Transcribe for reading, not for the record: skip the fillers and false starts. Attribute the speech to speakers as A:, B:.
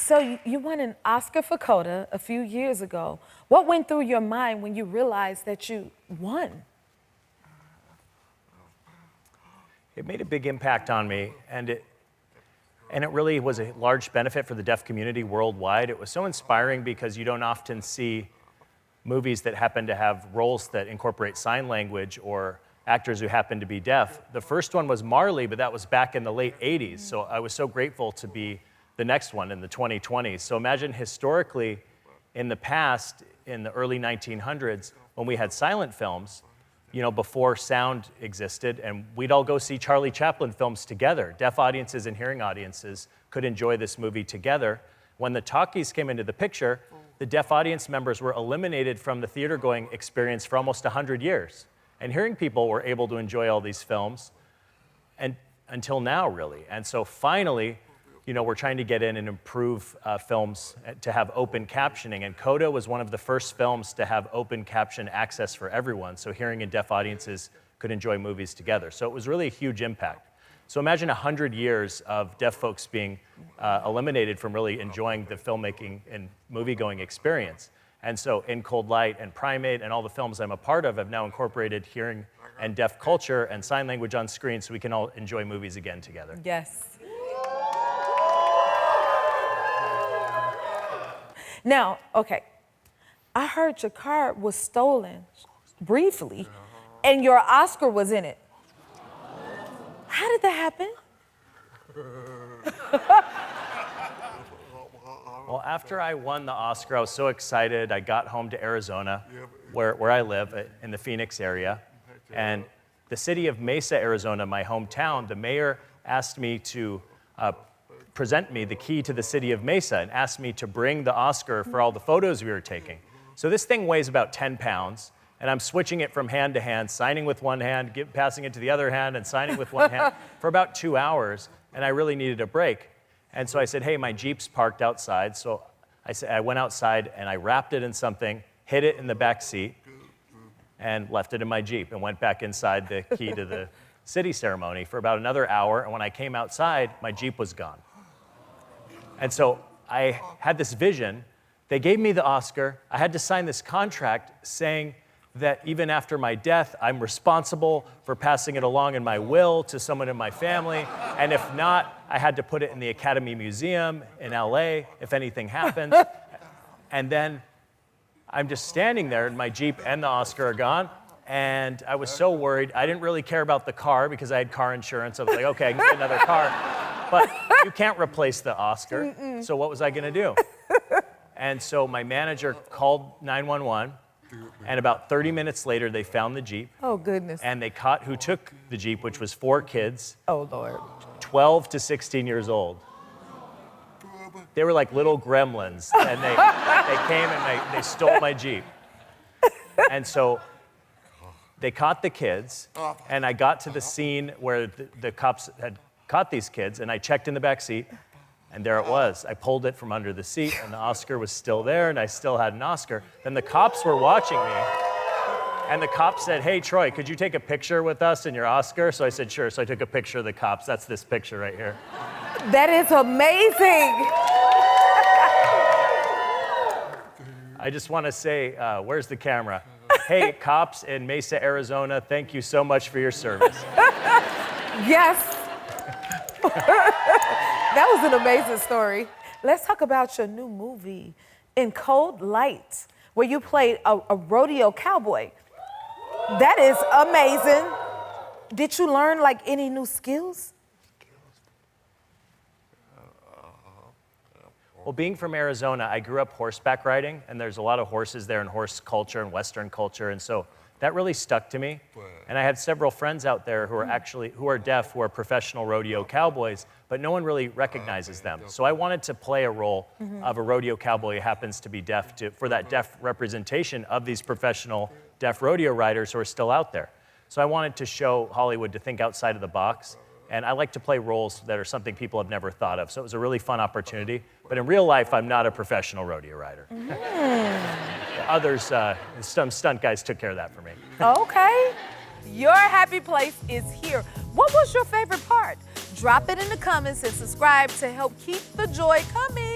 A: So you won an Oscar for CODA a few years ago. What went through your mind when you realized that you won?
B: It made a big impact on me, and it really was a large benefit for the deaf community worldwide. It was so inspiring because you don't often see movies that happen to have roles that incorporate sign language or actors who happen to be deaf. The first one was Marley, but that was back in the late 80s, so I was so grateful to be the next one in the 2020s. So imagine historically, in the past, in the early 1900s, when we had silent films, you know, before sound existed, and we'd all go see Charlie Chaplin films together. Deaf audiences and hearing audiences could enjoy this movie together. When the talkies came into the picture, the deaf audience members were eliminated from the theater-going experience for almost 100 years. And hearing people were able to enjoy all these films, and until now, really. And so finally, you know, we're trying to get in and improve films to have open captioning. And CODA was one of the first films to have open caption access for everyone, so hearing and deaf audiences could enjoy movies together. So it was really a huge impact. So imagine 100 years of deaf folks being eliminated from really enjoying the filmmaking and movie-going experience. And so In Cold Light and Primate and all the films I'm a part of have now incorporated hearing and deaf culture and sign language on screen so we can all enjoy movies again together.
A: Yes. Now, okay, I heard your car was stolen briefly, and your Oscar was in it. How did that happen?
B: Well, after I won the Oscar, I was so excited. I got home to Arizona, where I live, in the Phoenix area. And the city of Mesa, Arizona, my hometown, the mayor asked me to present me the key to the city of Mesa and asked me to bring the Oscar for all the photos we were taking. So this thing weighs about 10 pounds, and I'm switching it from hand to hand, signing with one hand, passing it to the other hand, and signing with one hand for about 2 hours, and I really needed a break. And so I said, hey, my Jeep's parked outside. So I went outside and I wrapped it in something, hid it in the back seat, and left it in my Jeep and went back inside the key to the city ceremony for about another hour. And when I came outside, my Jeep was gone. And so I had this vision. They gave me the Oscar. I had to sign this contract saying that even after my death, I'm responsible for passing it along in my will to someone in my family. And if not, I had to put it in the Academy Museum in LA if anything happens. And then I'm just standing there and my Jeep and the Oscar are gone. And I was so worried. I didn't really care about the car because I had car insurance. I was like, okay, I can get another car. But you can't replace the Oscar. So what was I gonna do? And so my manager called 911. And about 30 minutes later, they found the Jeep.
A: Oh, goodness.
B: And they caught who took the Jeep, which was 4 kids.
A: Oh, Lord.
B: 12 to 16 years old. They were like little gremlins. And they came and they stole my Jeep. And so they caught the kids. And I got to the scene where the cops had caught these kids. And I checked in the back seat. And there it was. I pulled it from under the seat, and the Oscar was still there, and I still had an Oscar. Then the cops were watching me, and the cops said, hey, Troy, could you take a picture with us and your Oscar? So I said, sure. So I took a picture of the cops. That's this picture right here.
A: That is amazing.
B: I just want to say, where's the camera? Hey, cops in Mesa, Arizona, thank you so much for your service.
A: Yes. That was an amazing story. Let's talk about your new movie, In Cold Light, where you played a rodeo cowboy. That is amazing. Did you learn like any new skills?
B: Well, being from Arizona, I grew up horseback riding, and there's a lot of horses there and horse culture and Western culture, and so that really stuck to me. And I had several friends out there who are deaf, who are professional rodeo cowboys, but no one really recognizes them. So I wanted to play a role of a rodeo cowboy who happens to be deaf for that deaf representation of these professional deaf rodeo riders who are still out there. So I wanted to show Hollywood to think outside of the box. And I like to play roles that are something people have never thought of. So it was a really fun opportunity. But in real life, I'm not a professional rodeo rider. Others, some stunt guys took care of that for me.
A: Okay. Your happy place is here. What was your favorite part? Drop it in the comments and subscribe to help keep the joy coming.